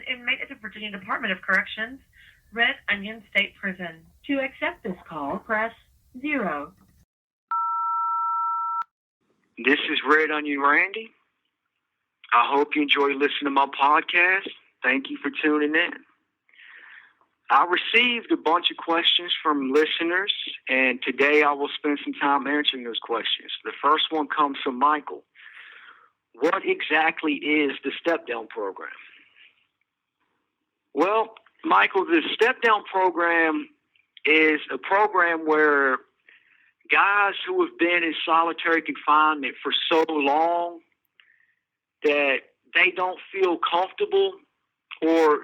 inmate at the Virginia Department of Corrections, Red Onion State Prison. To accept this call, press 0. This is Red Onion Randy. I hope you enjoy listening to my podcast. Thank you for tuning in. I received a bunch of questions from listeners, and today I will spend some time answering those questions. The first one comes from Michael. What exactly is the step-down program? Well, Michael, the step-down program is a program where guys who have been in solitary confinement for so long that they don't feel comfortable, or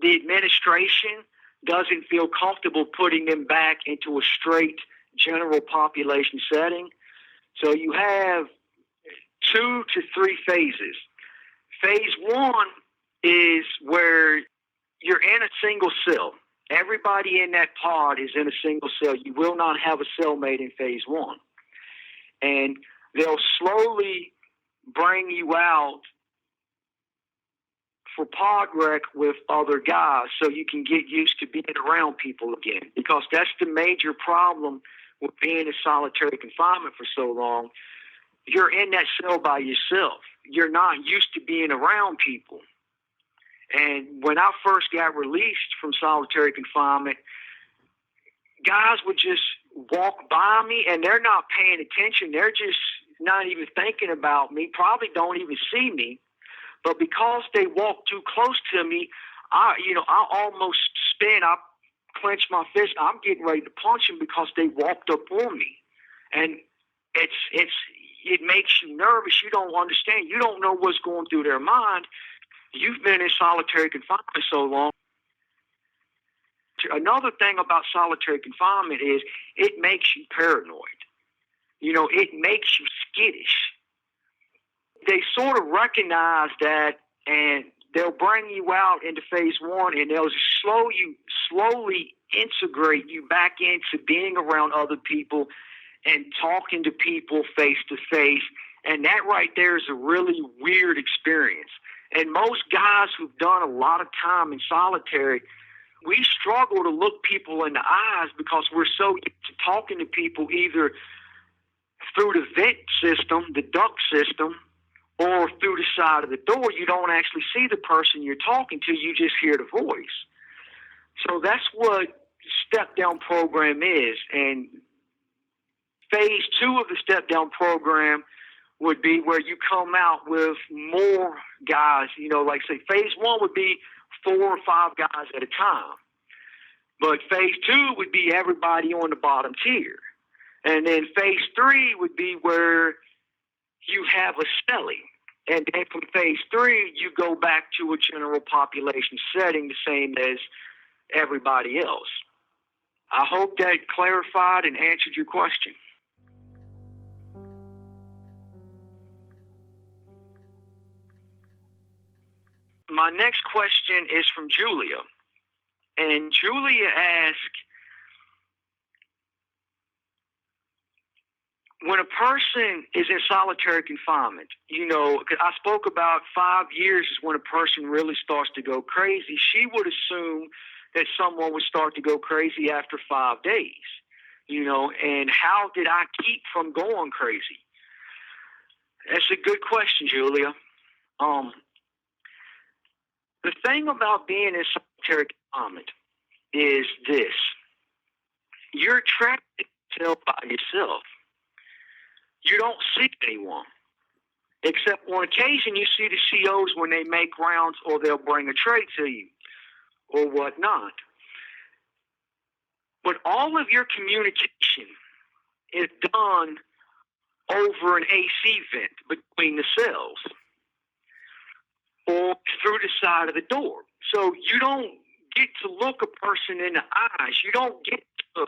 the administration doesn't feel comfortable putting them back into a straight general population setting. So you have 2 to 3 phases. Phase 1 is where you're in a single cell. Everybody in that pod is in a single cell. You will not have a cellmate in phase 1. And they'll slowly bring you out for pod rec with other guys so you can get used to being around people again. Because that's the major problem with being in solitary confinement for so long. You're in that cell by yourself. You're not used to being around people. And when I first got released from solitary confinement, guys would just walk by me and they're not paying attention. They're just not even thinking about me, probably don't even see me. But because they walk too close to me, I almost spin. I clench my fist. I'm getting ready to punch them because they walked up on me. And it makes you nervous. You don't understand. You don't know what's going through their mind. You've been in solitary confinement so long. Another thing about solitary confinement is it makes you paranoid. It makes you skittish. They sort of recognize that, and they'll bring you out into phase 1, and they'll slowly integrate you back into being around other people and talking to people face to face. And that right there is a really weird experience. And most guys who've done a lot of time in solitary, we struggle to look people in the eyes because we're so used to talking to people either through the vent system, the duct system, or through the side of the door. You don't actually see the person you're talking to, you just hear the voice. So that's what step-down program is. And phase 2 of the step-down program would be where you come out with more guys. Like say phase 1 would be 4 or 5 guys at a time. But phase 2 would be everybody on the bottom tier. And then phase 3 would be where you have a cellie. And then from phase 3, you go back to a general population setting, the same as everybody else. I hope that clarified and answered your question. My next question is from Julia. And Julia asked, when a person is in solitary confinement, I spoke about 5 years is when a person really starts to go crazy. She would assume that someone would start to go crazy after 5 days, and how did I keep from going crazy? That's a good question, Julia. The thing about being in solitary confinement is this. You're trapped in a cell by yourself. You don't see anyone. Except on occasion you see the COs when they make rounds, or they'll bring a tray to you or whatnot. But all of your communication is done over an AC vent between the cells or through the side of the door. So you don't get to look a person in the eyes. You don't get to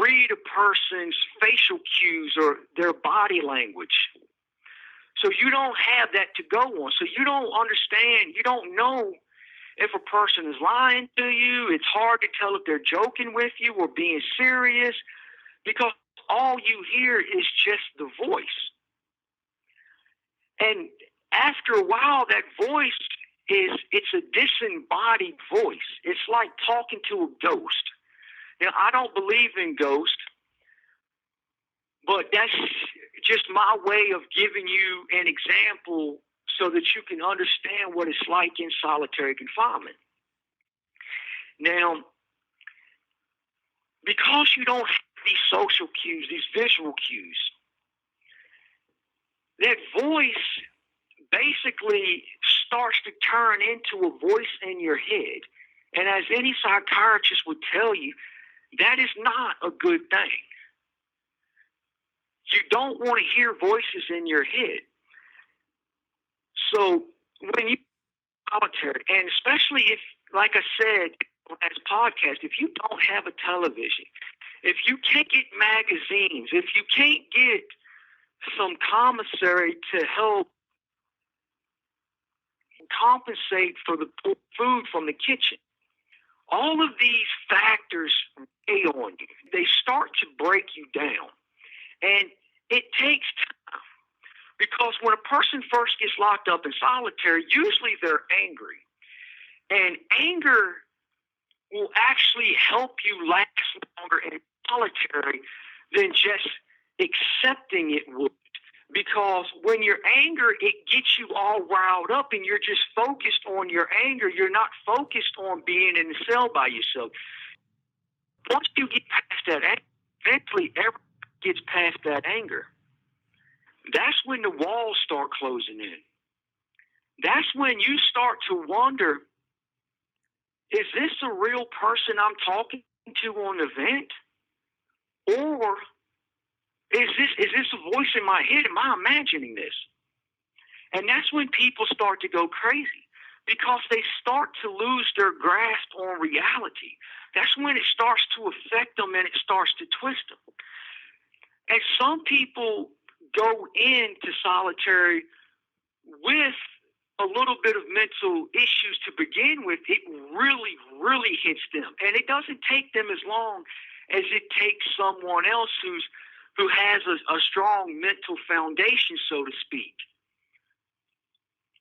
read a person's facial cues or their body language. So you don't have that to go on. So you don't understand. You don't know if a person is lying to you. It's hard to tell if they're joking with you or being serious, because all you hear is just the voice. And after a while, that voice is it's a disembodied voice. It's like talking to a ghost. Now, I don't believe in ghosts, but that's just my way of giving you an example so that you can understand what it's like in solitary confinement. Now, because you don't have these social cues, these visual cues, that voice basically starts to turn into a voice in your head. And as any psychiatrist would tell you, that is not a good thing. You don't want to hear voices in your head. So when you solitary, and especially if, like I said last podcast, if you don't have a television, if you can't get magazines, if you can't get some commissary to help compensate for the food from the kitchen, all of these factors weigh on you. They start to break you down. And it takes time. Because when a person first gets locked up in solitary, usually they're angry. And anger will actually help you last longer in solitary than just accepting it would. Because when you're angry, it gets you all riled up and you're just focused on your anger. You're not focused on being in the cell by yourself. Once you get past that anger, eventually everyone gets past that anger. That's when the walls start closing in. That's when you start to wonder, is this a real person I'm talking to on the vent? Or is this a voice in my head? Am I imagining this? And that's when people start to go crazy because they start to lose their grasp on reality. That's when it starts to affect them and it starts to twist them. And some people go into solitary with a little bit of mental issues to begin with. It really, really hits them. And it doesn't take them as long as it takes someone else who has a strong mental foundation, so to speak.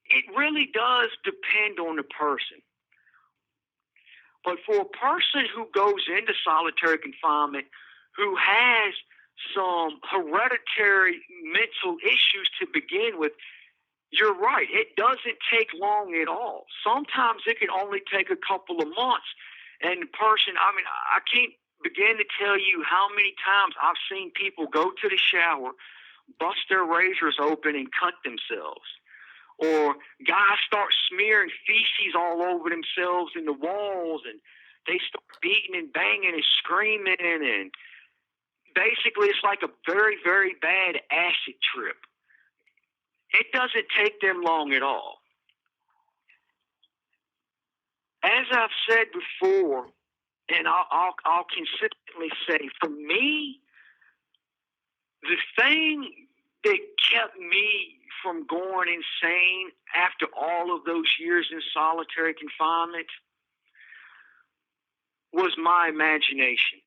It really does depend on the person. But for a person who goes into solitary confinement who has some hereditary mental issues to begin with, you're right. It doesn't take long at all. Sometimes it can only take a couple of months. And the person, I can't begin to tell you how many times I've seen people go to the shower, bust their razors open and cut themselves. Or guys start smearing feces all over themselves in the walls and they start beating and banging and screaming, and basically it's like a very, very bad acid trip. It doesn't take them long at all. As I've said before, and I'll consistently say, for me, the thing that kept me from going insane after all of those years in solitary confinement was my imagination.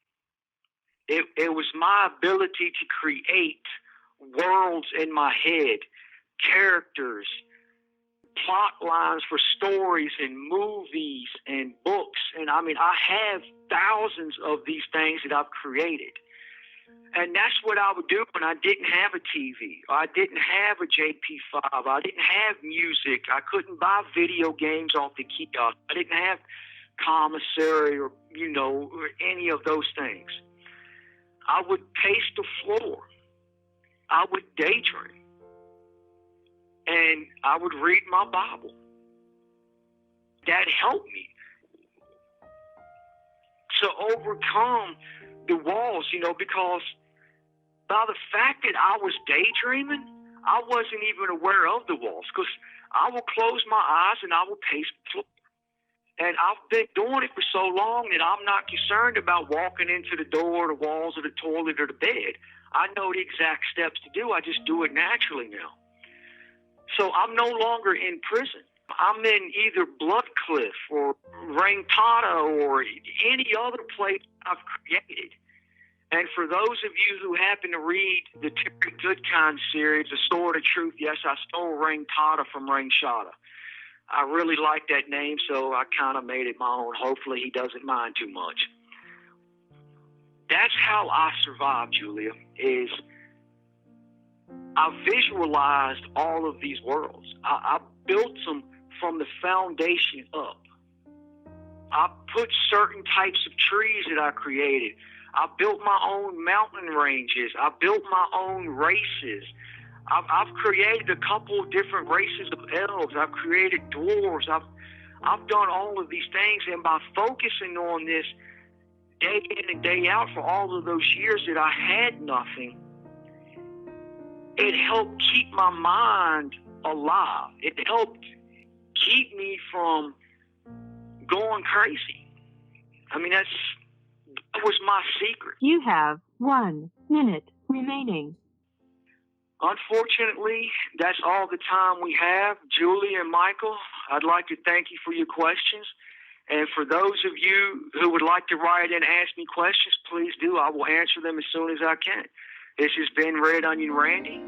It was my ability to create worlds in my head, characters, plot lines for stories and movies and books. And I have thousands of these things that I've created. And that's what I would do when I didn't have a TV. I didn't have a JP5. I didn't have music. I couldn't buy video games off the kiosk. I didn't have commissary or any of those things. I would pace the floor. I would daydream. And I would read my Bible. That helped me to overcome the walls, because by the fact that I was daydreaming, I wasn't even aware of the walls, because I will close my eyes and I will pace the floor. And I've been doing it for so long that I'm not concerned about walking into the door, the walls, or the toilet, or the bed. I know the exact steps to do. I just do it naturally now. So I'm no longer in prison. I'm in either Bloodcliff or Rangtada or any other place I've created. And for those of you who happen to read the Terry Goodkind series, The Sword of Truth, yes, I stole Rangtada from Rangshada. I really like that name, so I kind of made it my own. Hopefully he doesn't mind too much. That's how I survived, Julia, is I visualized all of these worlds. I built them from the foundation up. I put certain types of trees that I created. I built my own mountain ranges. I built my own races. I've created a couple of different races of elves. I've created dwarves. I've done all of these things, and by focusing on this day in and day out for all of those years that I had nothing, it helped keep my mind alive. It helped keep me from going crazy. I mean, that was my secret. You have 1 minute remaining. Unfortunately, that's all the time we have. Julie and Michael, I'd like to thank you for your questions. And for those of you who would like to write in and ask me questions, please do. I will answer them as soon as I can. This has been Red Onion Randy.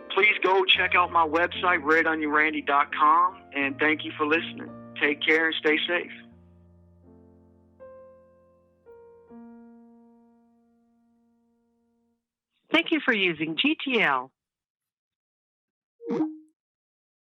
Please go check out my website, redonionrandy.com, and thank you for listening. Take care and stay safe. Thank you for using GTL.